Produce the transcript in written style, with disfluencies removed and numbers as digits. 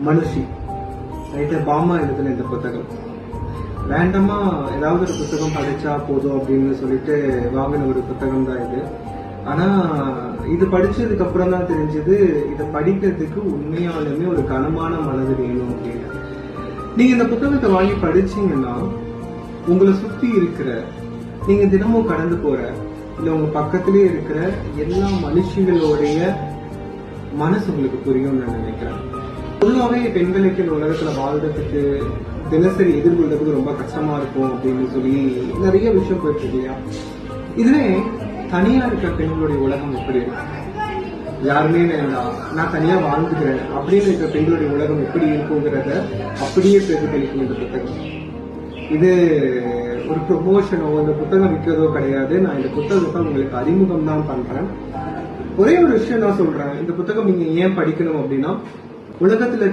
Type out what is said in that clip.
மனுஷி ரைட்டர் பாமா எழுதுன இந்த புத்தகம். ரேண்டமா ஏதாவது ஒரு புத்தகம் படிச்சா போதும் அப்படின்னு சொல்லிட்டு வாங்கின ஒரு புத்தகம் தான் இது. ஆனா இது படிச்சதுக்கு அப்புறம் தான் தெரிஞ்சது இதை படிக்கிறதுக்கு உண்மையாலுமே ஒரு கனமான மனது வேணும் அப்படின்னு. நீங்க இந்த புத்தகத்தை வாங்கி படிச்சீங்கன்னா உங்களை சுத்தி இருக்கிற, நீங்க தினமும் கடந்து போற, இல்ல உங்க பக்கத்திலே இருக்கிற எல்லா மனுஷங்களுடைய மனசு உங்களுக்கு புரியும் நான் நினைக்கிறேன். பொதுவாகவே பெண்களுக்கு இந்த உலகத்துல வாழ்றதுக்கு தினசரி எதிர்கொள்றதுக்கு ரொம்ப கஷ்டமா இருக்கும் அப்படின்னு சொல்லி நிறைய விஷயம் போயிட்டு இருக்கு இல்லையா? இதுவே தனியா இருக்கிற பெண்களுடைய உலகம் எப்படி இருக்கும்? யாருமே வேண்டாம், நான் தனியா வாழ்ந்துக்கிறேன் அப்படின்னு இருக்கிற பெண்களுடைய உலகம் எப்படி இருக்குங்கிறத அப்படியே பிரதிபலிக்கும் இந்த புத்தகம். இது ஒரு ப்ரொமோஷனோ இந்த புத்தகம் விற்கிறதோ கிடையாது. நான் இந்த புத்தகத்தை உங்களுக்கு அறிமுகம் தான் பண்றேன். ஒரே ஒரு விஷயம் நான் சொல்றேன், இந்த புத்தகம் நீங்க ஏன் படிக்கணும் அப்படின்னா, உலகத்துல